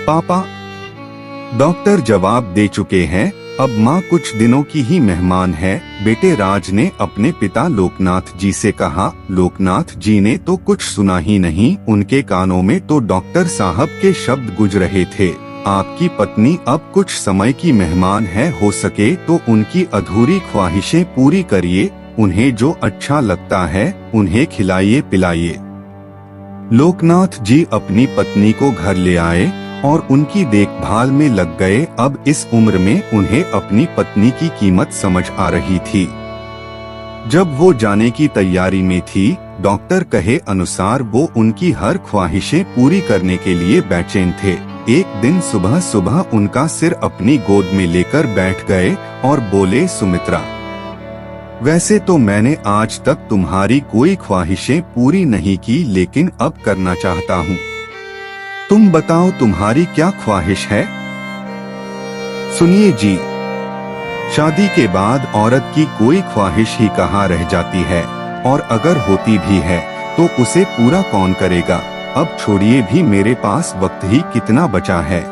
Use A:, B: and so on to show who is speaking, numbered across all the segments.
A: पापा, डॉक्टर जवाब दे चुके हैं, अब माँ कुछ दिनों की ही मेहमान है। बेटे राज ने अपने पिता लोकनाथ जी से कहा। लोकनाथ जी ने तो कुछ सुना ही नहीं, उनके कानों में तो डॉक्टर साहब के शब्द गूंज रहे थे। आपकी पत्नी अब कुछ समय की मेहमान है, हो सके तो उनकी अधूरी ख्वाहिशें पूरी करिए, उन्हें जो अच्छा लगता है उन्हें खिलाइए पिलाइए। लोकनाथ जी अपनी पत्नी को घर ले आए और उनकी देखभाल में लग गए। अब इस उम्र में उन्हें अपनी पत्नी की कीमत समझ आ रही थी। जब वो जाने की तैयारी में थी, डॉक्टर कहे अनुसार वो उनकी हर ख्वाहिशें पूरी करने के लिए बेचैन थे। एक दिन सुबह सुबह उनका सिर अपनी गोद में लेकर बैठ गए और बोले, सुमित्रा, वैसे तो मैंने आज तक तुम्हारी कोई ख्वाहिशें पूरी नहीं की, लेकिन अब करना चाहता हूँ। तुम बताओ तुम्हारी क्या ख्वाहिश है? सुनिए जी, शादी के बाद औरत की कोई ख्वाहिश ही कहाँ रह जाती है, और अगर होती भी है तो उसे पूरा कौन करेगा। अब छोड़िए भी, मेरे पास वक्त ही कितना बचा है।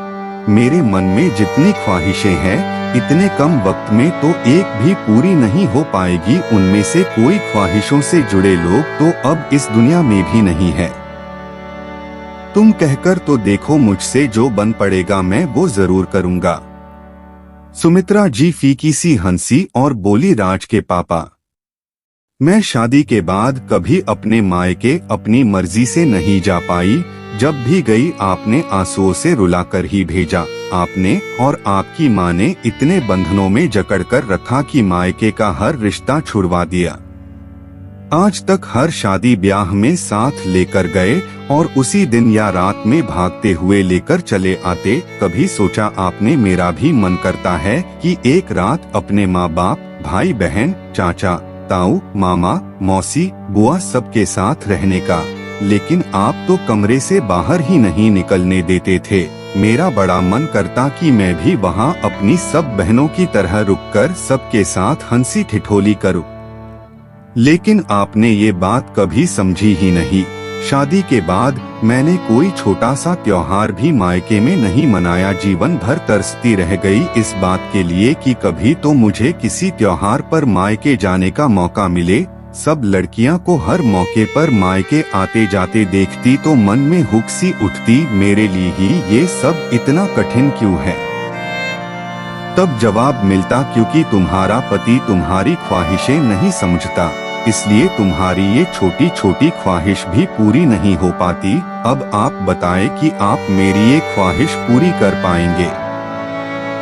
A: मेरे मन में जितनी ख्वाहिशें हैं, इतने कम वक्त में तो एक भी पूरी नहीं हो पाएगी। उनमें से कोई ख्वाहिशों से जुड़े लोग तो अब इस दुनिया में भी नहीं है। तुम कहकर तो देखो, मुझसे जो बन पड़ेगा मैं वो जरूर करूंगा। सुमित्रा जी फीकी सी हंसी और बोली, राज के पापा, मैं शादी के बाद कभी अपने मायके अपनी मर्जी से नहीं जा पाई। जब भी गई आपने आंसुओं से रुलाकर ही भेजा। आपने और आपकी माँ ने इतने बंधनों में जकड़कर रखा कि मायके का हर रिश्ता छुड़वा दिया। आज तक हर शादी ब्याह में साथ लेकर गए और उसी दिन या रात में भागते हुए लेकर चले आते। कभी सोचा आपने मेरा भी मन करता है कि एक रात अपने माँ बाप, भाई बहन, चाचा ताऊ, मामा, मौसी, बुआ सबके साथ रहने का, लेकिन आप तो कमरे से बाहर ही नहीं निकलने देते थे। मेरा बड़ा मन करता कि मैं भी वहाँ अपनी सब बहनों की तरह रुककर सबके साथ हंसी ठिठोली करूं, लेकिन आपने ये बात कभी समझी ही नहीं। शादी के बाद मैंने कोई छोटा सा त्योहार भी मायके में नहीं मनाया। जीवन भर तरसती रह गई इस बात के लिए कि कभी तो मुझे किसी त्योहार पर मायके जाने का मौका मिले। सब लड़कियां को हर मौके पर मायके आते जाते देखती तो मन में हुक सी उठती, मेरे लिए ही ये सब इतना कठिन क्यों है। तब जवाब मिलता, क्योंकि तुम्हारा पति तुम्हारी ख्वाहिशें नहीं समझता, इसलिए तुम्हारी ये छोटी छोटी ख्वाहिश भी पूरी नहीं हो पाती। अब आप बताएं कि आप मेरी ये ख्वाहिश पूरी कर पाएंगे?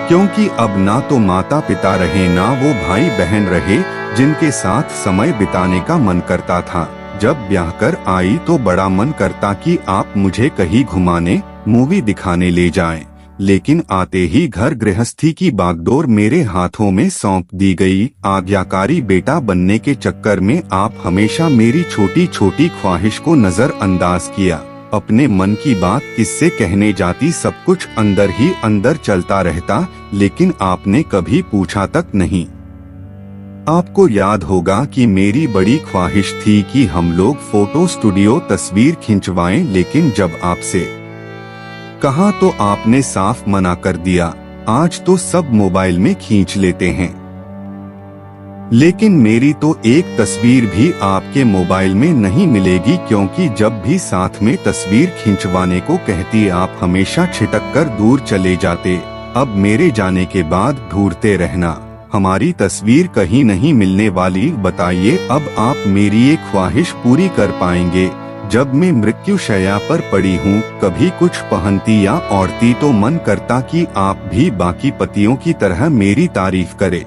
A: क्योंकि अब ना तो माता पिता रहे, ना वो भाई बहन रहे जिनके साथ समय बिताने का मन करता था। जब ब्याह कर आई तो बड़ा मन करता कि आप मुझे कहीं घुमाने, मूवी दिखाने ले जाएं। लेकिन आते ही घर गृहस्थी की बागडोर मेरे हाथों में सौंप दी गई। आज्ञाकारी बेटा बनने के चक्कर में आप हमेशा मेरी छोटी छोटी ख्वाहिश को नजरअंदाज किया। अपने मन की बात किससे कहने जाती, सब कुछ अंदर ही अंदर चलता रहता, लेकिन आपने कभी पूछा तक नहीं। आपको याद होगा कि मेरी बड़ी ख्वाहिश थी कि हम लोग फोटो स्टूडियो तस्वीर खिंचवाएं, लेकिन जब आपसे कहा तो आपने साफ मना कर दिया। आज तो सब मोबाइल में खींच लेते हैं, लेकिन मेरी तो एक तस्वीर भी आपके मोबाइल में नहीं मिलेगी, क्योंकि जब भी साथ में तस्वीर खिंचवाने को कहती आप हमेशा छिटक कर दूर चले जाते। अब मेरे जाने के बाद ढूंढते रहना, हमारी तस्वीर कहीं नहीं मिलने वाली। बताइए अब आप मेरी ये ख्वाहिश पूरी कर पाएंगे? जब मैं मृत्यु शैया पर पड़ी हूँ, कभी कुछ पहनती या ओढ़ती तो मन करता कि आप भी बाकी पतियों की तरह मेरी तारीफ करें,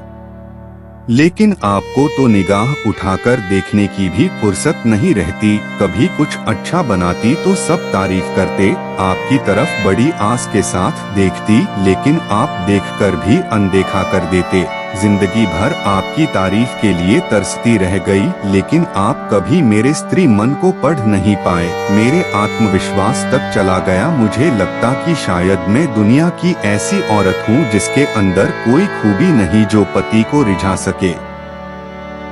A: लेकिन आपको तो निगाह उठाकर देखने की भी फुर्सत नहीं रहती। कभी कुछ अच्छा बनाती तो सब तारीफ करते, आपकी तरफ बड़ी आस के साथ देखती, लेकिन आप देखकर भी अनदेखा कर देते। जिंदगी भर आपकी तारीफ के लिए तरसती रह गई, लेकिन आप कभी मेरे स्त्री मन को पढ़ नहीं पाए। मेरे आत्मविश्वास तक चला गया। मुझे लगता कि शायद मैं दुनिया की ऐसी औरत हूँ जिसके अंदर कोई खूबी नहीं जो पति को रिझा सके।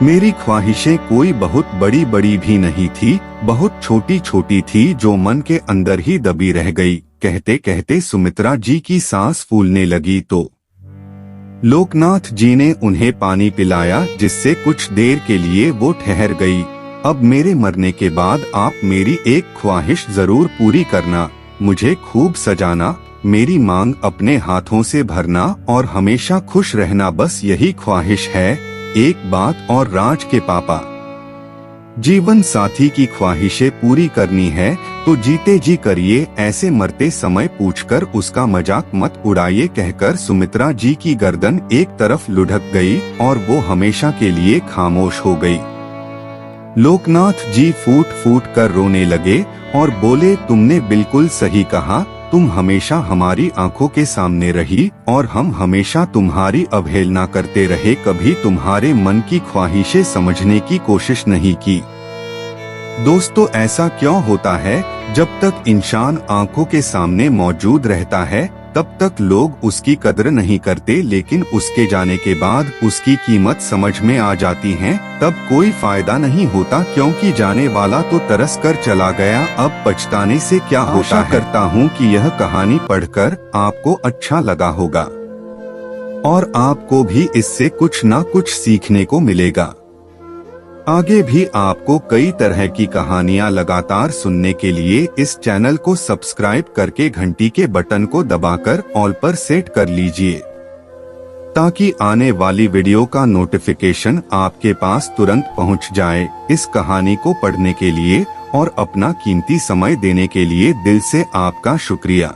A: मेरी ख्वाहिशें कोई बहुत बड़ी बड़ी भी नहीं थी, बहुत छोटी छोटी थी जो मन के अंदर ही दबी रह गई। कहते कहते सुमित्रा जी की सांस फूलने लगी तो लोकनाथ जी ने उन्हें पानी पिलाया, जिससे कुछ देर के लिए वो ठहर गई। अब मेरे मरने के बाद आप मेरी एक ख्वाहिश जरूर पूरी करना, मुझे खूब सजाना, मेरी मांग अपने हाथों से भरना और हमेशा खुश रहना, बस यही ख्वाहिश है। एक बात और, राज के पापा, जीवन साथी की ख्वाहिशें पूरी करनी है तो जीते जी करिए, ऐसे मरते समय पूछकर उसका मजाक मत उड़ाइए, कहकर सुमित्रा जी की गर्दन एक तरफ लुढ़क गई और वो हमेशा के लिए खामोश हो गई। लोकनाथ जी फूट फूट कर रोने लगे और बोले, तुमने बिल्कुल सही कहा, तुम हमेशा हमारी आंखों के सामने रही और हम हमेशा तुम्हारी अवहेलना करते रहे, कभी तुम्हारे मन की ख्वाहिशें समझने की कोशिश नहीं की। दोस्तों, ऐसा क्यों होता है? जब तक इंसान आंखों के सामने मौजूद रहता है तब तक लोग उसकी कदर नहीं करते, लेकिन उसके जाने के बाद उसकी कीमत समझ में आ जाती है, तब कोई फायदा नहीं होता, क्योंकि जाने वाला तो तरस कर चला गया, अब पछताने से क्या होता है। करता हूँ कि यह कहानी पढ़कर आपको अच्छा लगा होगा और आपको भी इससे कुछ ना कुछ सीखने को मिलेगा। आगे भी आपको कई तरह की कहानियां लगातार सुनने के लिए इस चैनल को सब्सक्राइब करके घंटी के बटन को दबाकर ऑल पर सेट कर लीजिए, ताकि आने वाली वीडियो का नोटिफिकेशन आपके पास तुरंत पहुंच जाए। इस कहानी को पढ़ने के लिए और अपना कीमती समय देने के लिए दिल से आपका शुक्रिया।